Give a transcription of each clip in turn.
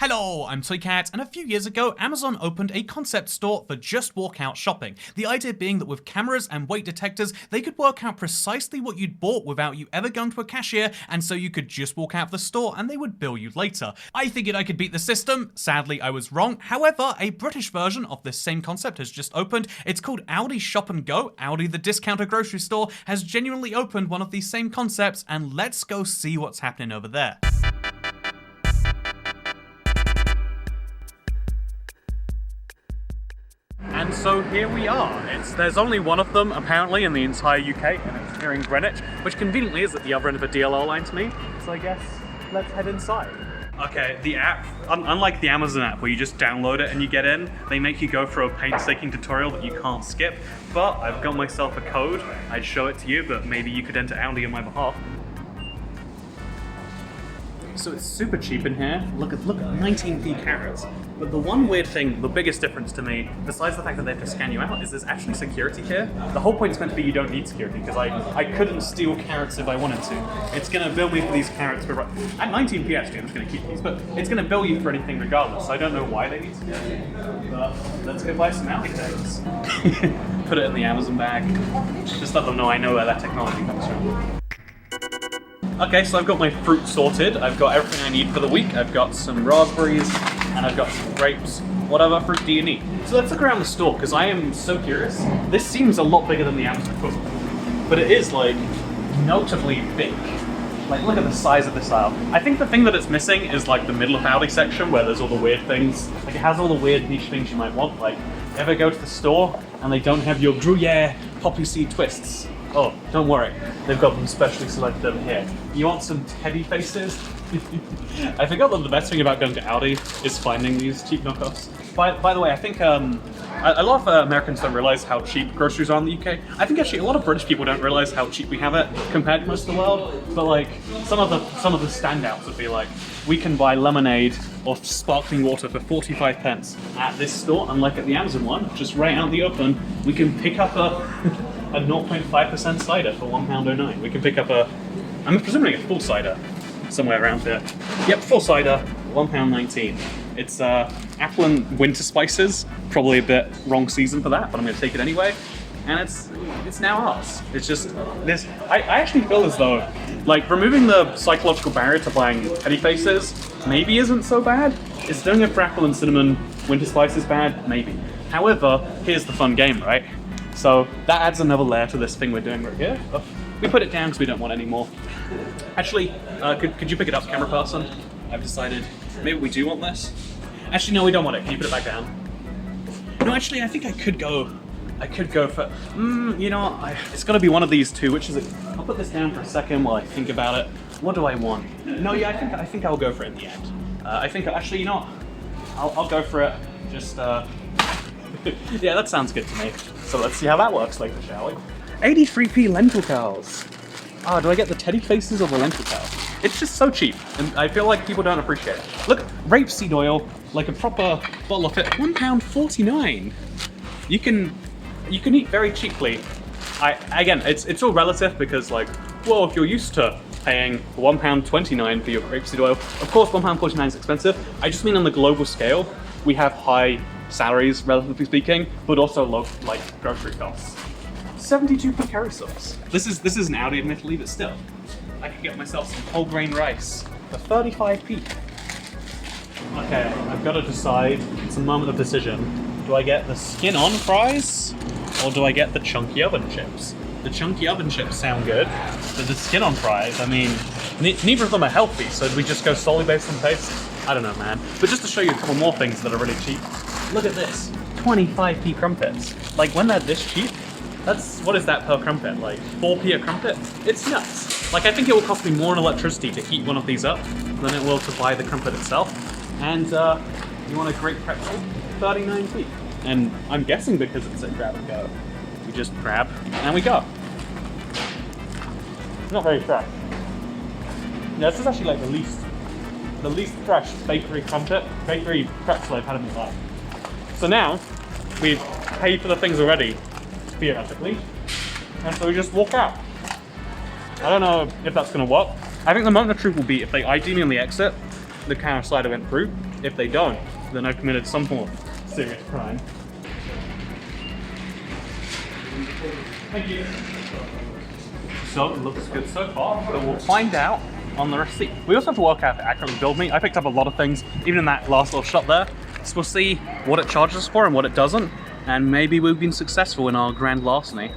Hello, I'm Toycat, and a few years ago, Amazon opened a concept store for just walkout shopping. The idea being that with cameras and weight detectors, they could work out precisely what you'd bought without you ever going to a cashier, and so you could just walk out of the store and they would bill you later. I figured I could beat the system. Sadly, I was wrong. However, a British version of this same concept has just opened. It's called ALDI Shop and Go. ALDI, the discounter grocery store, has genuinely opened one of these same concepts, and let's go see what's happening over there. And so here we are. There's only one of them apparently in the entire UK, and it's here in Greenwich, which conveniently is at the other end of a DLR line to me. So I guess let's head inside. Okay, the app, unlike the Amazon app where you just download it and you get in, they make you go through a painstaking tutorial that you can't skip. But I've got myself a code. I'd show it to you, but maybe you could enter ALDI on my behalf. So it's super cheap in here. Look at 19p carats. But the one weird thing, the biggest difference to me, besides the fact that they have to scan you out, is there's actually security here. The whole point is meant to be you don't need security, because I couldn't steal carats if I wanted to. It's gonna bill me for these carats for at 19p actually, I'm just gonna keep these, but it's gonna bill you for anything regardless. So I don't know why they need security. But let's go buy some ALDI tags. Put it in the Amazon bag. Just let them know I know where that technology comes from. Okay, so I've got my fruit sorted. I've got everything I need for the week. I've got some raspberries and I've got some grapes. What other fruit do you need? So let's look around the store because I am so curious. This seems a lot bigger than the Amazon equivalent, but it is like notably big. Like look at the size of this aisle. I think the thing that it's missing is like the middle of ALDI section where there's all the weird things. Like it has all the weird niche things you might want. Like ever go to the store and they don't have your Gruyere poppy seed twists. Oh, don't worry, they've got them specially selected over here. You want some teddy faces? I forgot that the best thing about going to ALDI is finding these cheap knockoffs. By the way, I think a lot of Americans don't realize how cheap groceries are in the UK. I think actually a lot of British people don't realize how cheap we have it compared to most of the world. But like some of the standouts would be like, we can buy lemonade or sparkling water for 45 pence at this store, unlike at the Amazon one, just right out in the open. We can pick up a 0.5% cider for £1.09. We can pick up I'm presuming a full cider somewhere around here. Yep, full cider, £1.19. It's apple and winter spices, probably a bit wrong season for that, but I'm gonna take it anyway. And it's now ours. It's just this. I actually feel as though, like, removing the psychological barrier to buying teddy faces maybe isn't so bad. Is doing it for apple and cinnamon winter spices bad? Maybe. However, here's the fun game, right? So that adds another layer to this thing we're doing right here. We put it down because we don't want any more. Actually, could you pick it up, camera person? I've decided maybe we do want this. Actually, no, we don't want it. Can you put it back down? No, actually, I think I could go for, you know, it's got to be one of these two. Which is it? I'll put this down for a second while I think about it. What do I want? No, yeah, I think I'll go for it in the end. I think actually, you know what? I'll go for it. Just yeah, that sounds good to me. So let's see how that works later, shall we? 83p lentil cows. Ah, do I get the teddy faces or the lentil cows? It's just so cheap, and I feel like people don't appreciate it. Look, rapeseed oil, like a proper bottle of it, £1.49. You can eat very cheaply. Again, it's all relative because like, well, if you're used to paying £1.29 for your rapeseed oil, of course £1.49 is expensive. I just mean on the global scale, we have high salaries, relatively speaking, but also low, like, grocery costs. 72p curry sauce. This is an ALDI admittedly, but still. I could get myself some whole grain rice for 35p. Okay, I've got to decide. It's a moment of decision. Do I get the skin-on fries, or do I get the chunky oven chips? The chunky oven chips sound good, but the skin-on fries, I mean, neither of them are healthy, so do we just go solely based on taste? I don't know, man. But just to show you a couple more things that are really cheap, look at this, 25p crumpets. Like, when they're this cheap, what is that per crumpet? Like 4p a crumpet? It's nuts. Like, I think it will cost me more in electricity to heat one of these up than it will to buy the crumpet itself. And you want a great pretzel? 39p. And I'm guessing because it's a grab and go, we just grab and we go. Not very fresh. Yeah, this is actually like the least fresh bakery pretzel I've had in my life. So now we've paid for the things already, theoretically, and so we just walk out. I don't know if that's going to work. I think the moment of truth will be if they ID me on the exit, the camera slider went through, If they don't, then I've committed some form of serious crime. Thank you. So it looks good so far, but we'll find out on the receipt. We also have to work out if it accurately billed me. I picked up a lot of things, even in that last little shop there. So we'll see what it charges us for and what it doesn't. And maybe we've been successful in our grand larceny.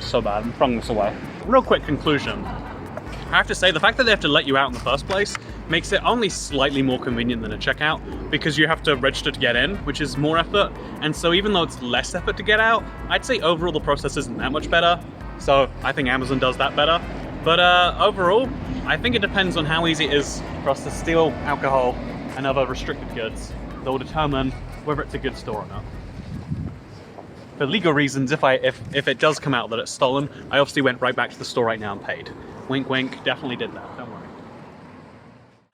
So bad, I'm throwing this away. Real quick conclusion. I have to say, the fact that they have to let you out in the first place makes it only slightly more convenient than a checkout, because you have to register to get in, which is more effort. And so even though it's less effort to get out, I'd say overall the process isn't that much better. So I think Amazon does that better. But overall, I think it depends on how easy it is for us to steal alcohol and other restricted goods that will determine whether it's a good store or not. For legal reasons, if it does come out that it's stolen, I obviously went right back to the store right now and paid. Wink wink, definitely did that, don't worry.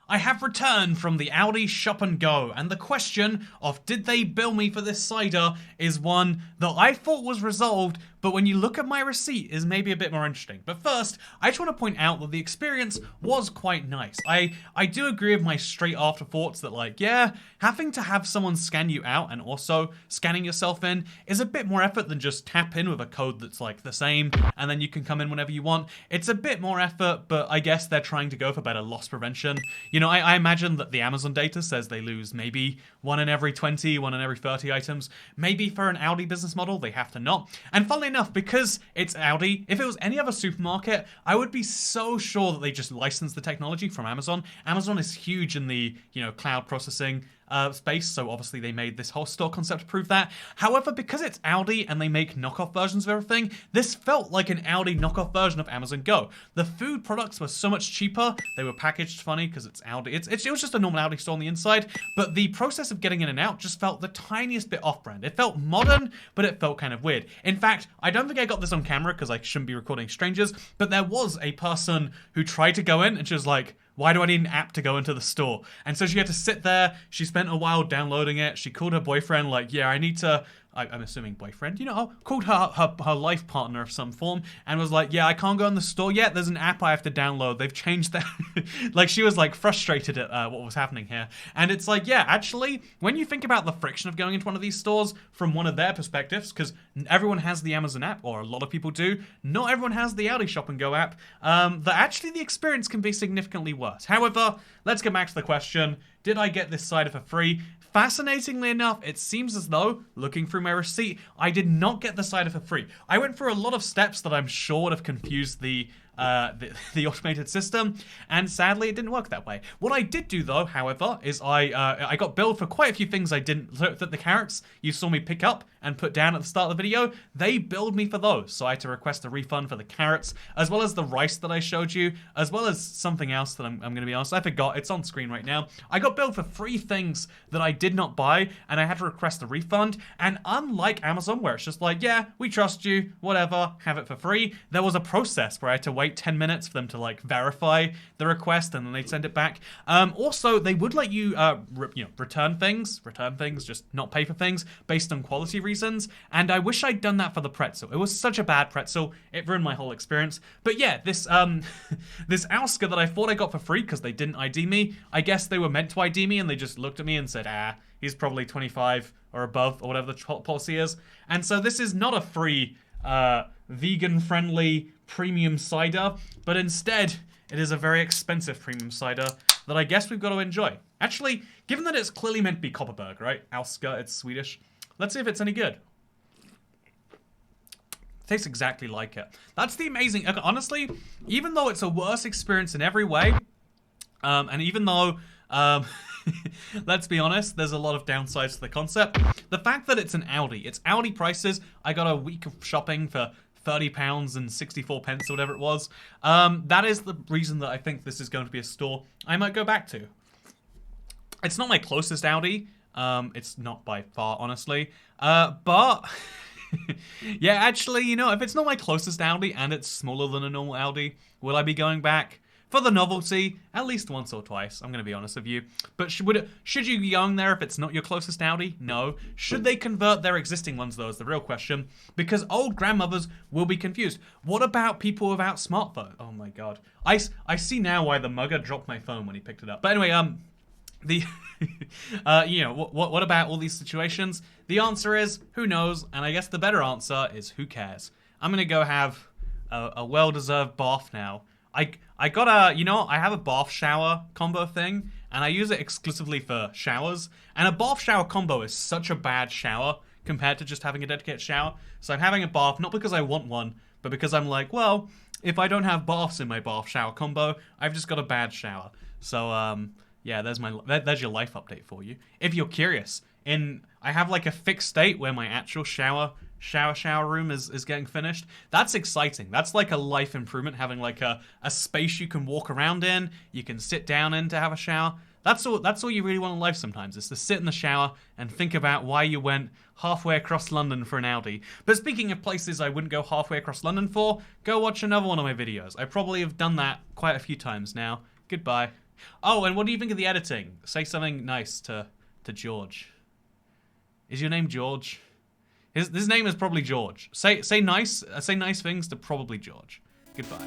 I have returned from the ALDI Shop and Go, and the question of did they bill me for this cider is one that I thought was resolved, but when you look at my receipt is maybe a bit more interesting. But first, I just want to point out that the experience was quite nice. I do agree with my straight after thoughts that, like, yeah, having to have someone scan you out and also scanning yourself in is a bit more effort than just tap in with a code that's like the same and then you can come in whenever you want. It's a bit more effort, but I guess they're trying to go for better loss prevention. You know, I imagine that the Amazon data says they lose maybe 1 in every 20, 1 in every 30 items. Maybe for an ALDI business model, they have to not. And funnily enough, because it's ALDI, if it was any other supermarket, I would be so sure that they just licensed the technology from Amazon. Amazon is huge in the, you know, cloud processing space, so obviously they made this whole store concept to prove that. However, because it's ALDI and they make knockoff versions of everything, this felt like an ALDI knockoff version of Amazon Go. The food products were so much cheaper. They were packaged funny because it's ALDI. It was just a normal ALDI store on the inside, but the process of getting in and out just felt the tiniest bit off-brand. It felt modern, but it felt kind of weird. In fact, I don't think I got this on camera because I shouldn't be recording strangers, but there was a person who tried to go in and she was like, why do I need an app to go into the store? And so she had to sit there. She spent a while downloading it. She called her boyfriend like, yeah, I need to, I'm assuming boyfriend, you know, called her life partner of some form and was like, yeah, I can't go in the store yet. There's an app I have to download. They've changed that. Like, she was like frustrated at what was happening here. And it's like, yeah, actually, when you think about the friction of going into one of these stores from one of their perspectives, because everyone has the Amazon app, or a lot of people do, not everyone has the ALDI Shop and Go app, that actually the experience can be significantly worse. However, let's get back to the question, did I get this cider for free? Fascinatingly enough, it seems as though, looking through my receipt, I did not get the cider for free. I went through a lot of steps that I'm sure would have confused the automated system, and sadly it didn't work that way. What I did do though, however, is I got billed for quite a few things I didn't, that the carrots you saw me pick up and put down at the start of the video, they billed me for those. So I had to request a refund for the carrots, as well as the rice that I showed you, as well as something else that I'm gonna be honest, I forgot, it's on screen right now. I got billed for 3 things that I did not buy, and I had to request a refund, and unlike Amazon, where it's just like, yeah, we trust you, whatever, have it for free, there was a process where I had to wait 10 minutes for them to like verify the request and then they'd send it back. Also, they would let you, return things, just not pay for things based on quality reasons. And I wish I'd done that for the pretzel. It was such a bad pretzel. It ruined my whole experience. But yeah, this this Ausker that I thought I got for free because they didn't ID me, I guess they were meant to ID me and they just looked at me and said, he's probably 25 or above or whatever the policy is. And so this is not a free, vegan-friendly premium cider, but instead it is a very expensive premium cider that I guess we've got to enjoy. Actually, given that it's clearly meant to be Kopparberg, right? Ausker, it's Swedish. Let's see if it's any good. It tastes exactly like it. That's the amazing, honestly, even though it's a worse experience in every way, and even though, let's be honest, there's a lot of downsides to the concept, the fact that it's an ALDI, it's ALDI prices, I got a week of shopping for £30 and 64 pence or whatever it was. That is the reason that I think this is going to be a store I might go back to. It's not my closest ALDI. It's not by far, honestly. But yeah, actually, you know, if it's not my closest ALDI and it's smaller than a normal ALDI, will I be going back? for the novelty, at least once or twice, I'm going to be honest with you. But should you be going there if it's not your closest Aldi? No. Should they convert their existing ones, though, is the real question. Because old grandmothers will be confused. What about people without smartphones? Oh my god. I see now why the mugger dropped my phone when he picked it up. But anyway, you know, what about all these situations? The answer is, who knows? And I guess the better answer is, who cares? I'm going to go have a well-deserved bath now. I got a, you know, I have a bath shower combo thing, and I use it exclusively for showers. And a bath shower combo is such a bad shower compared to just having a dedicated shower. So I'm having a bath, not because I want one, but because I'm like, well, if I don't have baths in my bath shower combo, I've just got a bad shower. So, yeah, there's your life update for you. If you're curious, I have like a fixed state where my actual shower room is getting finished. That's exciting. That's like a life improvement, having like a space you can walk around in, you can sit down in to have a shower. That's all you really want in life sometimes, is to sit in the shower and think about why you went halfway across London for an Aldi. But speaking of places I wouldn't go halfway across London for, go watch another one of my videos. I probably have done that quite a few times now. Goodbye. Oh, and what do you think of the editing? Say something nice to George. Is your name George? His name is probably George. Say nice things to probably George. Goodbye.